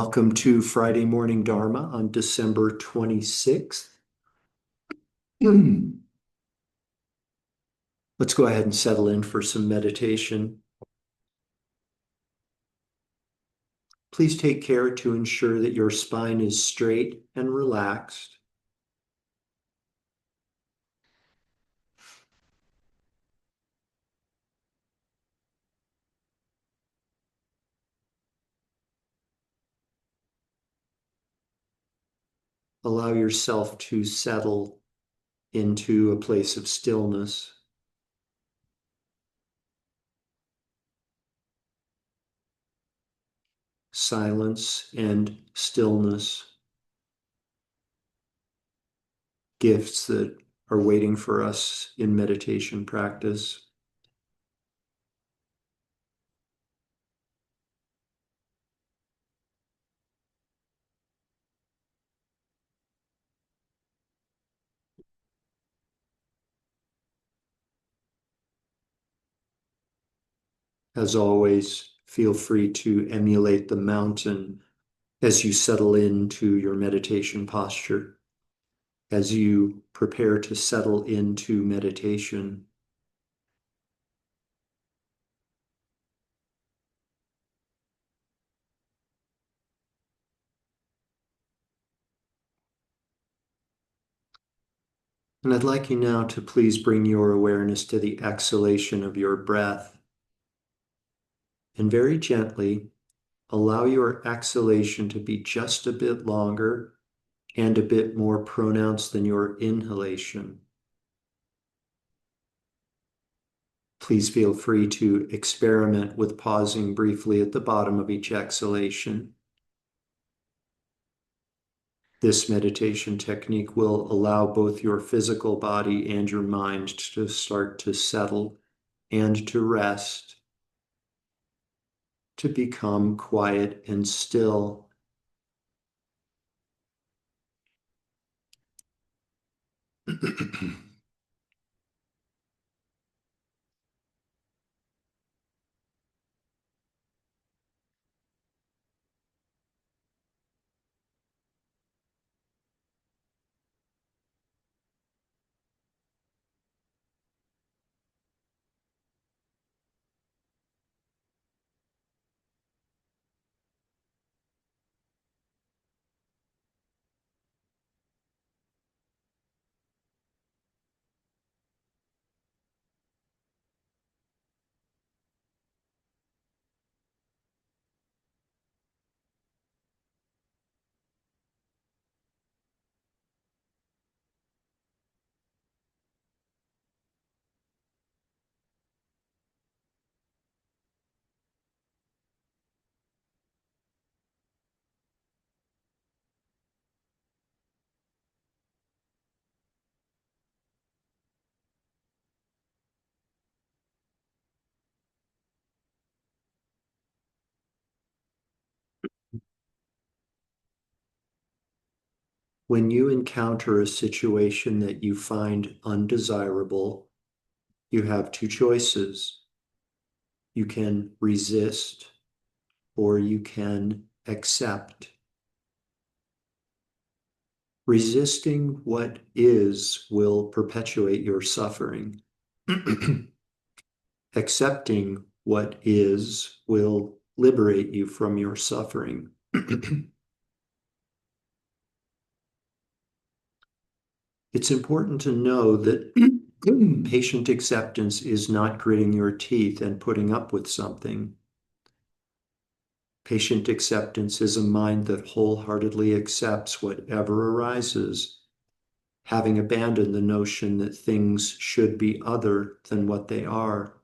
Welcome to Friday Morning Dharma on December 26th. Let's go ahead and settle in for some meditation. Please take care to ensure that your spine is straight and relaxed. Allow yourself to settle into a place of stillness. Silence and stillness, gifts that are waiting for us in meditation practice. As always, feel free to emulate the mountain as you settle into your meditation posture. As you prepare to settle into meditation, and I'd like you now to please bring your awareness to the exhalation of your breath, and very gently allow your exhalation to be just a bit longer and a bit more pronounced than your inhalation. Please feel free to experiment with pausing briefly at the bottom of each exhalation. This meditation technique will allow both your physical body and your mind to start to settle and to rest, to become quiet and still. When you encounter a situation that you find undesirable, you have two choices. You can resist or you can accept. Resisting what is will perpetuate your suffering. Accepting what is will liberate you from your suffering. It's important to know that patient acceptance is not gritting your teeth and putting up with something. Patient acceptance is a mind that wholeheartedly accepts whatever arises, having abandoned the notion that things should be other than what they are.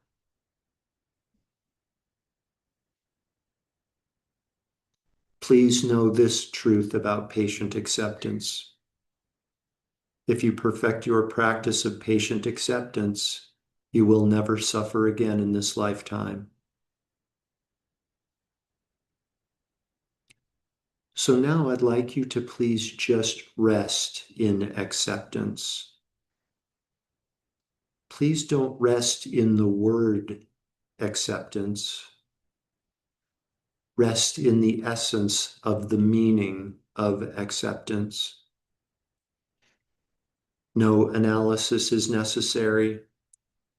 Please know this truth about patient acceptance. If you perfect your practice of patient acceptance, you will never suffer again in this lifetime. So now I'd like you to please just rest in acceptance. Please don't rest in the word acceptance. Rest in the essence of the meaning of acceptance. No analysis is necessary.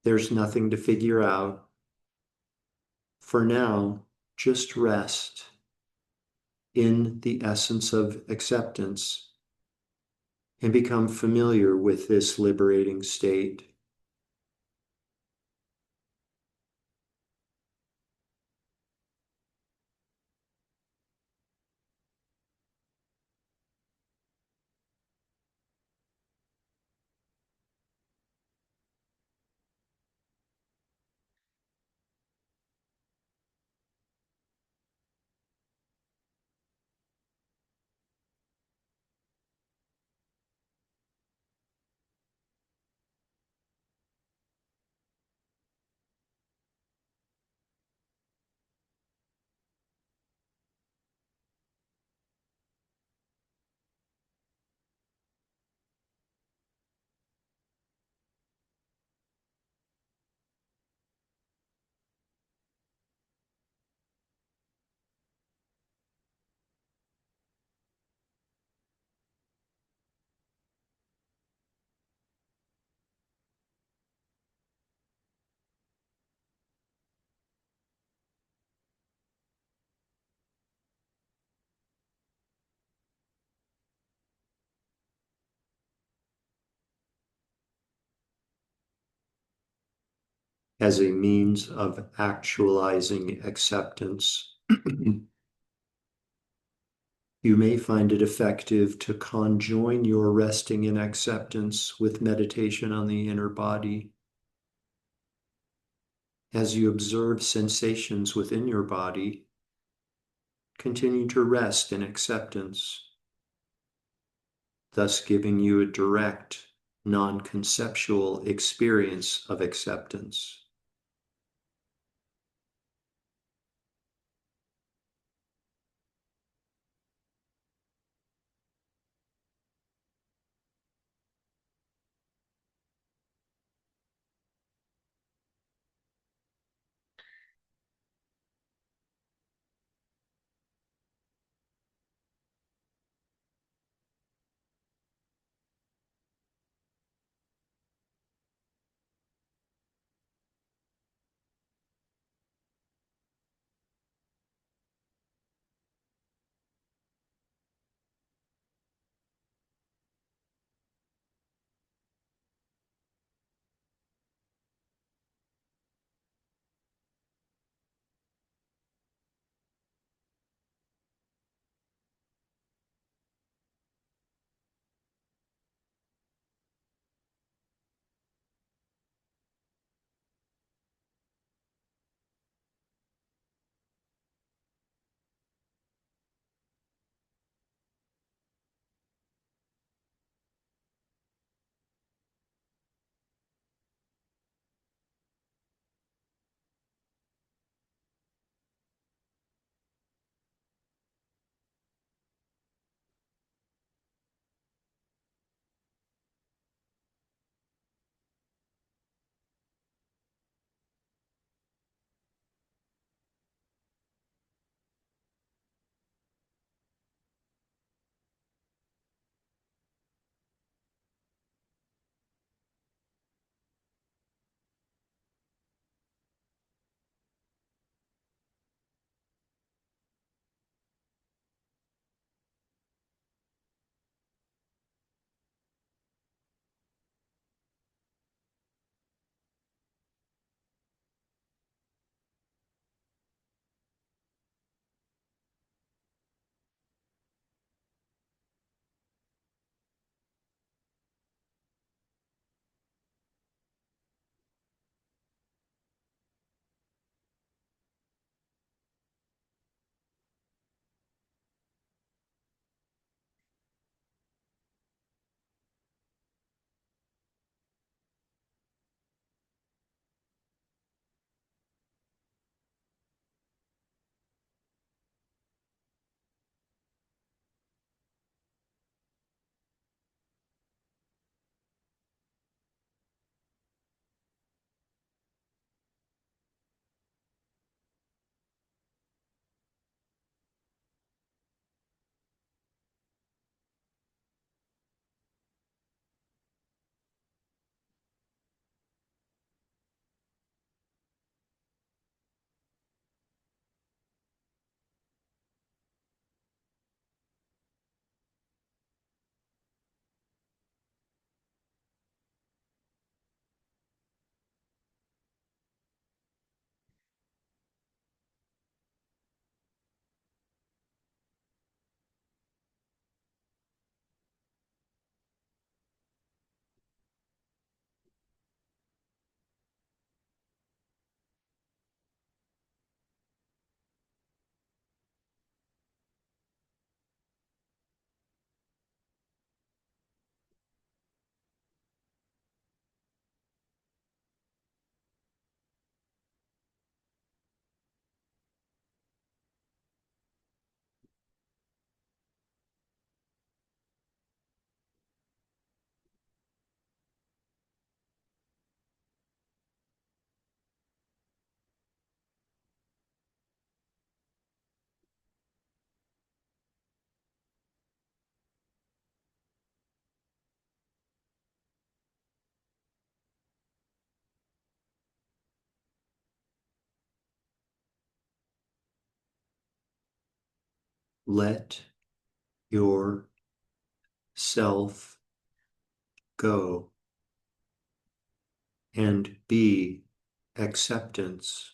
There's nothing to figure out. For now, just rest in the essence of acceptance and become familiar with this liberating state. As a means of actualizing acceptance. You may find it effective to conjoin your resting in acceptance with meditation on the inner body. As you observe sensations within your body, continue to rest in acceptance, thus giving you a direct, non-conceptual experience of acceptance. let yourself go and be acceptance.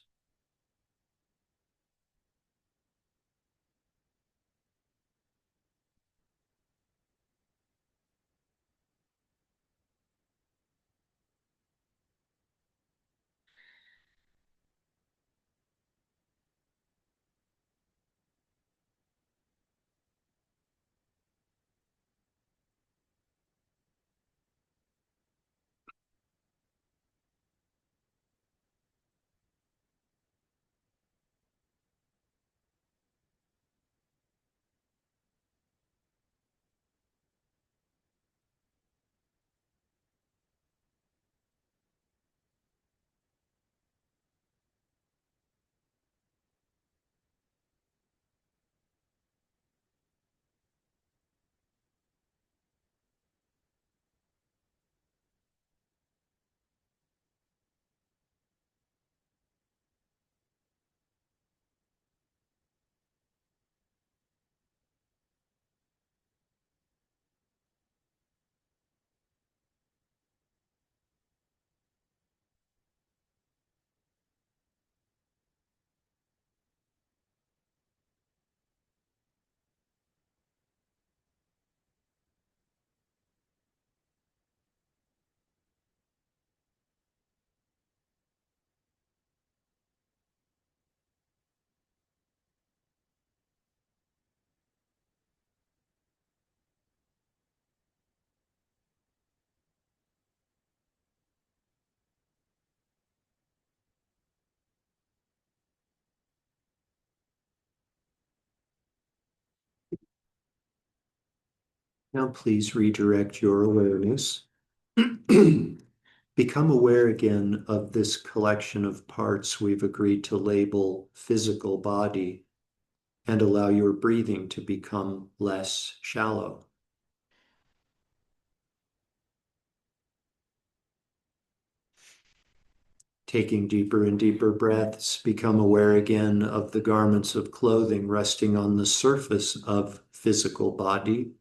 Now, please redirect your awareness. Become aware again of this collection of parts we've agreed to label physical body and allow your breathing to become less shallow. Taking deeper and deeper breaths, become aware again of the garments of clothing resting on the surface of physical body.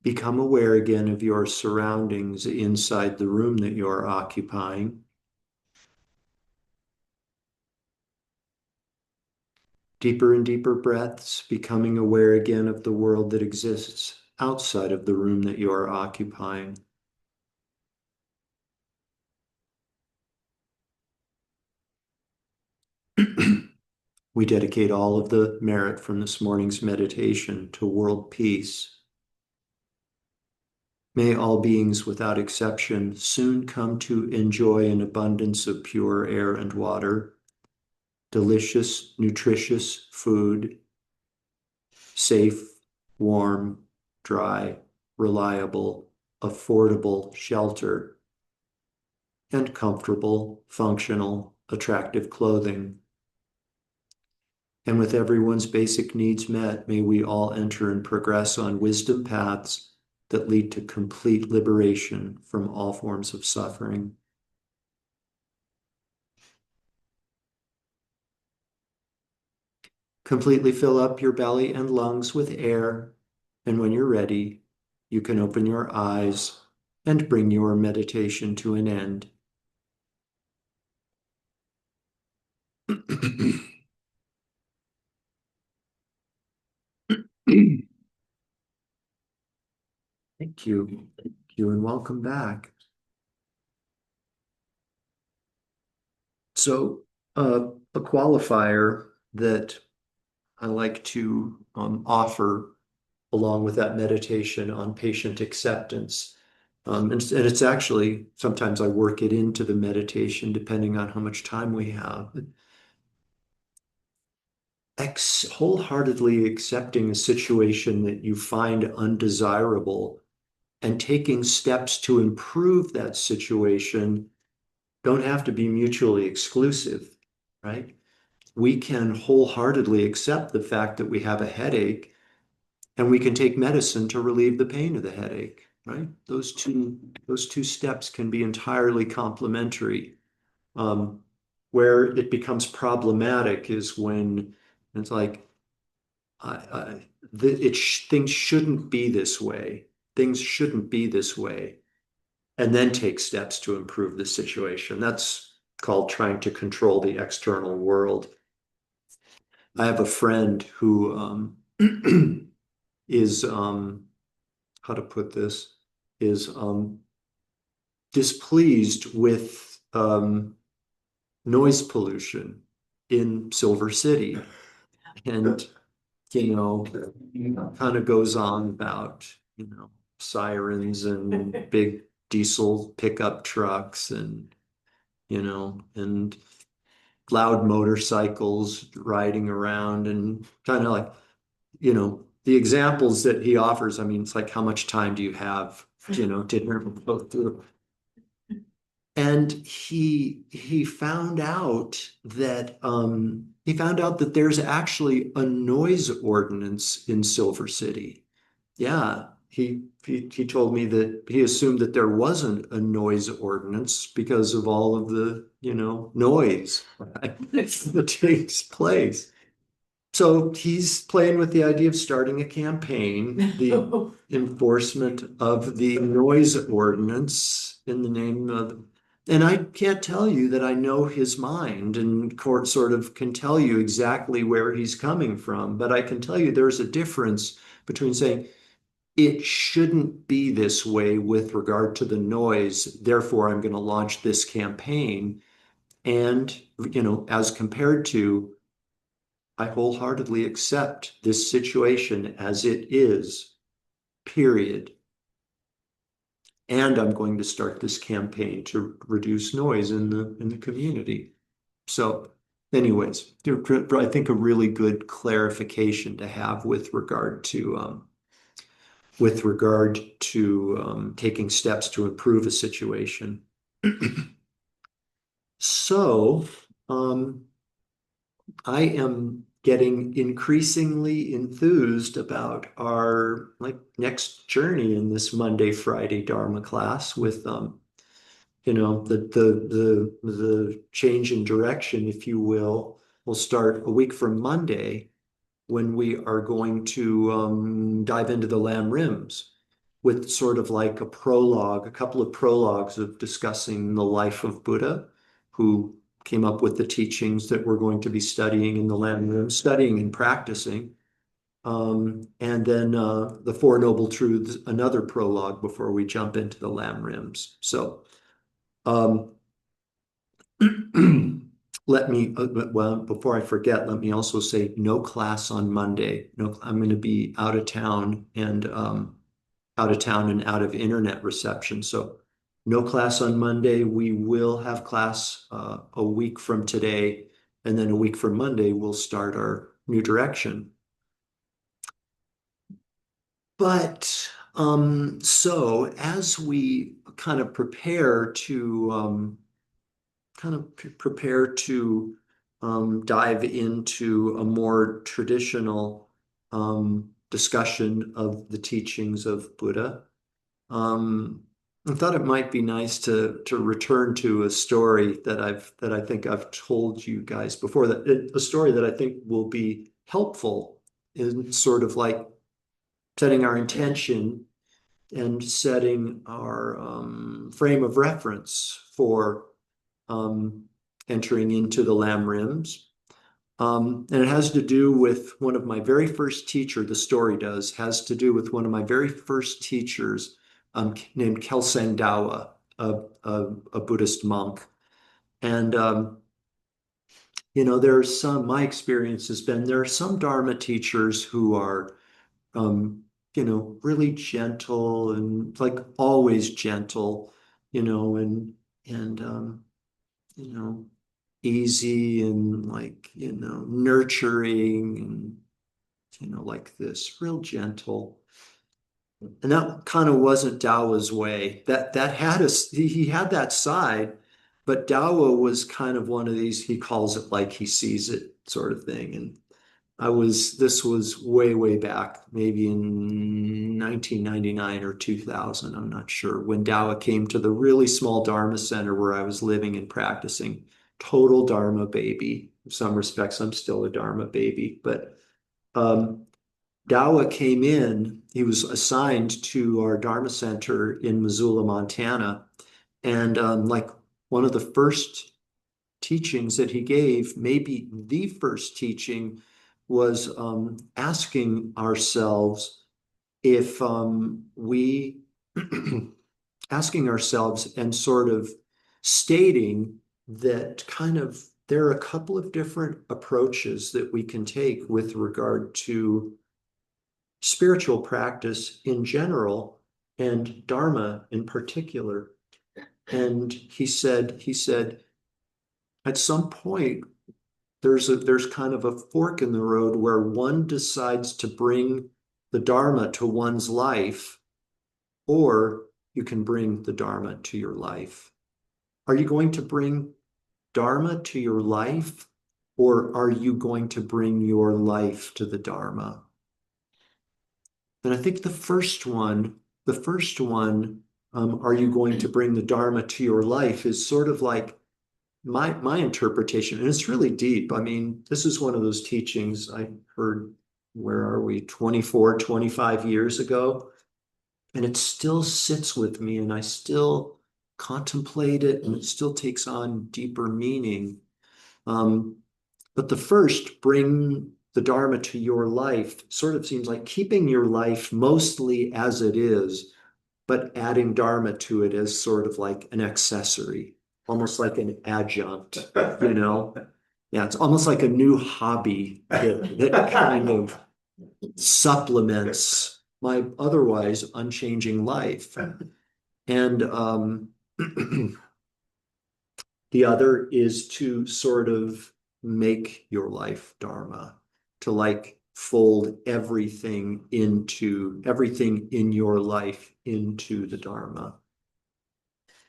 Become aware again of your surroundings inside the room that you're occupying. Deeper and deeper breaths, becoming aware again of the world that exists outside of the room that you are occupying. We dedicate all of the merit from this morning's meditation to world peace. May all beings without exception soon come to enjoy an abundance of pure air and water, delicious, nutritious food, safe, warm, dry, reliable, affordable shelter, and comfortable, functional, attractive clothing. And with everyone's basic needs met, may we all enter and progress on wisdom paths that lead to complete liberation from all forms of suffering. Completely fill up your belly and lungs with air, and when you're ready, you can open your eyes and bring your meditation to an end. Thank you. Thank you, and welcome back. So, a qualifier that I like to offer along with that meditation on patient acceptance. And it's actually, sometimes I work it into the meditation depending on how much time we have. Wholeheartedly accepting a situation that you find undesirable and taking steps to improve that situation don't have to be mutually exclusive, right? We can wholeheartedly accept the fact that we have a headache and we can take medicine to relieve the pain of the headache, right? Those two steps can be entirely complementary. Um, Where it becomes problematic is when it's like, things shouldn't be this way. Things shouldn't be this way. And then take steps to improve the situation. That's called trying to control the external world. I have a friend who is, how to put this, is displeased with noise pollution in Silver City. And, kind of goes on about, sirens and big diesel pickup trucks and loud motorcycles riding around and kind of like, the examples that he offers. I mean, it's like, how much time do you have, to go through? And he found out that there's actually a noise ordinance in Silver City. Yeah, he told me that he assumed that there wasn't a noise ordinance because of all of the, noise that takes place. So he's playing with the idea of starting a campaign, the enforcement of the noise ordinance in the name of, and I can't tell you that I know his mind and court sort of can tell you exactly where he's coming from, but I can tell you there's a difference between saying it shouldn't be this way with regard to the noise, therefore I'm going to launch this campaign, and, as compared to I wholeheartedly accept this situation as it is, period. And I'm going to start this campaign to reduce noise in the community. So, anyways, I think a really good clarification to have with regard to taking steps to improve a situation. So, I am getting increasingly enthused about our next journey in this Monday, Friday Dharma class with the change in direction, if you will start a week from Monday when we are going to dive into the Lam Rims with sort of like a prologue, a couple of prologues of discussing the life of Buddha, who came up with the teachings that we're going to be studying in the Lam Rims, studying and practicing. And then the Four Noble Truths, another prologue before we jump into the Lam Rims. So um, before I forget, let me also say no class on Monday. No, I'm going to be out of town and out of internet reception. So no class on Monday. We will have class a week from today, and then a week from Monday, we'll start our new direction. But so as we kind of prepare to dive into a more traditional discussion of the teachings of Buddha. I thought it might be nice to return to a story that I think I've told you guys before, that a story that I think will be helpful in sort of like setting our intention and setting our frame of reference for um, entering into the Lam Rims. And it has to do with one of my very first teacher, the story does, has to do with one of my very first teachers named Kelsang Dawa, a Buddhist monk. And, my experience has been there are some Dharma teachers who are, really gentle and like always gentle, and you know, easy and like, nurturing and, like this, real gentle. And that kind of wasn't Dawa's way. That had he had that side, but Dawa was kind of one of these, he calls it like he sees it sort of thing. And this was way, way back, maybe in 1999 or 2000, I'm not sure, when Dawa came to the really small Dharma center where I was living and practicing total Dharma baby. In some respects, I'm still a Dharma baby, but um, Dawa came in, he was assigned to our Dharma Center in Missoula, Montana. And like one of the first teachings that he gave, maybe the first teaching, was asking ourselves if we, asking ourselves and sort of stating that kind of there are a couple of different approaches that we can take with regard to spiritual practice in general and Dharma in particular. And he said, at some point, there's kind of a fork in the road where one decides to bring the Dharma to one's life, or you can bring the Dharma to your life. Are you going to bring Dharma to your life, or are you going to bring your life to the Dharma? And I think the first one, are you going to bring the Dharma to your life, is sort of like my interpretation, and it's really deep. I mean, this is one of those teachings I heard, where are we, 24, 25 years ago, and it still sits with me, and I still contemplate it, and it still takes on deeper meaning. Um, but the first, bring the Dharma to your life, sort of seems like keeping your life mostly as it is, but adding Dharma to it as sort of like an accessory, almost like an adjunct, you know? Yeah, it's almost like a new hobby that kind of supplements my otherwise unchanging life. And the other is to sort of make your life Dharma, to like fold everything in your life into the Dharma.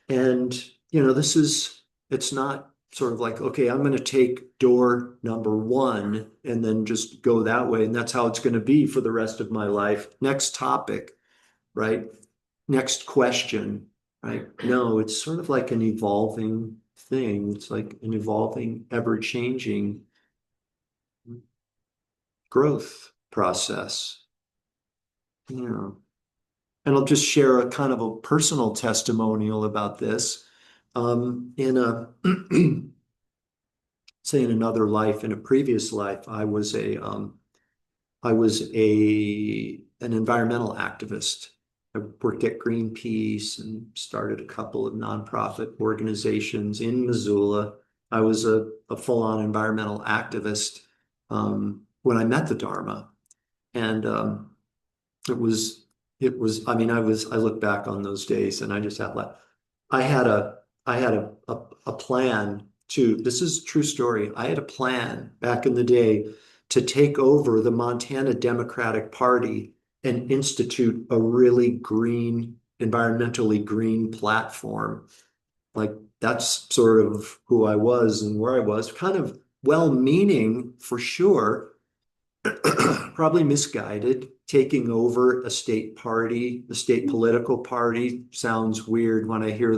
And, it's not sort of like, okay, I'm going to take door number one and then just go that way. And that's how it's going to be for the rest of my life. Next topic, right? Next question, right? No, it's sort of like an evolving thing. It's like an evolving, ever-changing growth process. Yeah. And I'll just share a kind of a personal testimonial about this. In a say in another life, in a previous life, I was an environmental activist. I worked at Greenpeace and started a couple of nonprofit organizations in Missoula. I was a full-on environmental activist when I met the Dharma. And it was, I mean, I look back on those days and I just had like, I had a, I had a plan this is a true story. I had a plan back in the day to take over the Montana Democratic Party and institute a really green, environmentally green platform. Like that's sort of who I was and where I was, kind of well-meaning for sure, probably misguided. Taking over a state party, the state political party sounds weird when I hear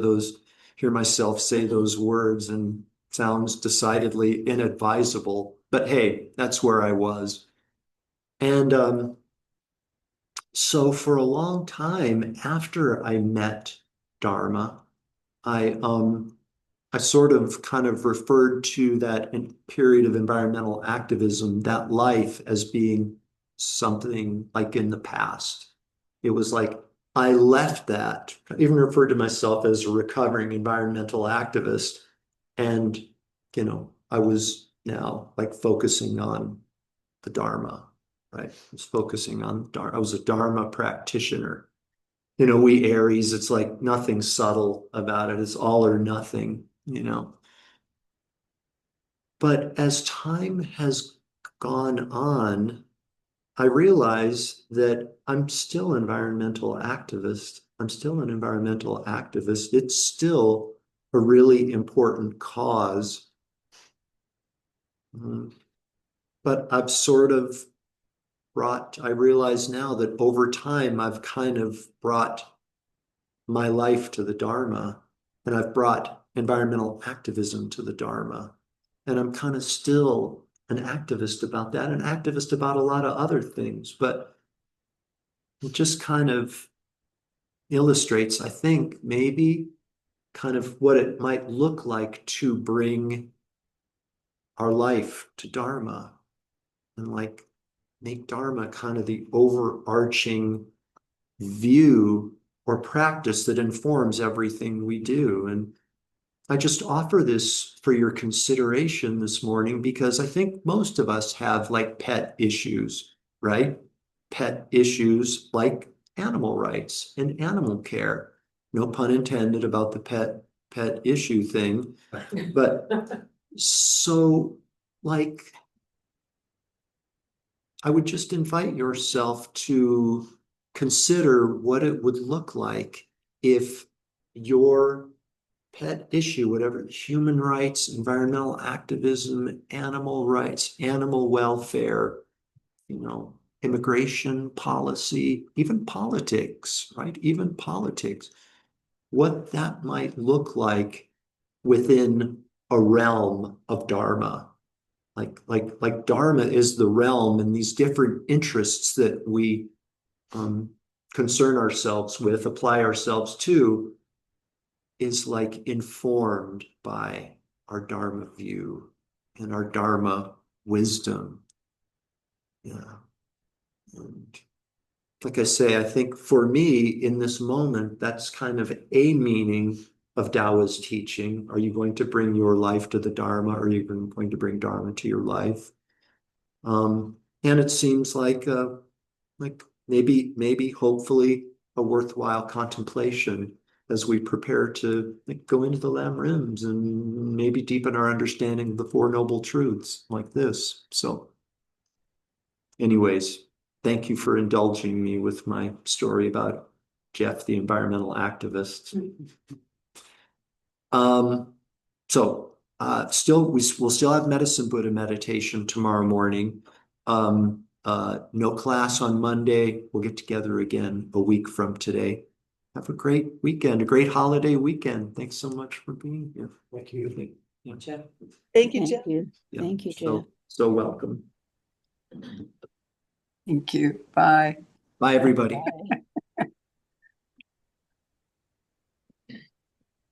myself say those words, and sounds decidedly inadvisable. But hey, that's where I was. And so for a long time after I met Dharma, I I sort of kind of referred to that period of environmental activism, that life, as being something like in the past. It was like I left that, I even referred to myself as a recovering environmental activist. And, I was now like focusing on the Dharma, right? I was focusing on Dharma. I was a Dharma practitioner. We Aries, it's like nothing subtle about it. It's all or nothing. But as time has gone on, I realize that I'm still an environmental activist. I'm still an environmental activist. It's still a really important cause. Mhm. But I realize now that over time, I've kind of brought my life to the Dharma, and I've brought environmental activism to the Dharma. And I'm kind of still an activist about that, an activist about a lot of other things, but it just kind of illustrates, I think, maybe kind of what it might look like to bring our life to Dharma and like make Dharma kind of the overarching view or practice that informs everything we do. And I just offer this for your consideration this morning because I think most of us have like pet issues, right? Pet issues like animal rights and animal care. No pun intended about the pet issue thing. But so like I would just invite yourself to consider what it would look like if your pet issue, whatever, human rights, environmental activism, animal rights, animal welfare, immigration policy, even politics, right? Even politics, what that might look like within a realm of Dharma. Like Dharma is the realm and these different interests that we um, concern ourselves with, apply ourselves to, is like informed by our Dharma view and our Dharma wisdom. Yeah. And like I say, I think for me in this moment, that's kind of a meaning of Taoist teaching. Are you going to bring your life to the Dharma? Or are you going to bring Dharma to your life? And it seems like maybe hopefully a worthwhile contemplation as we prepare to like, go into the Lam Rims and maybe deepen our understanding of the Four Noble Truths like this. So, anyways, thank you for indulging me with my story about Jeff, the environmental activist. Um, we'll still have Medicine Buddha meditation tomorrow morning. No class on Monday. We'll get together again a week from today. Have a great weekend, a great holiday weekend. Thanks so much for being here. Thank you. Yeah. Jeff. Thank you, Thank Jeff. you. Yeah. Thank you, Jeff. So welcome. Thank you. Bye. Bye, everybody. Bye.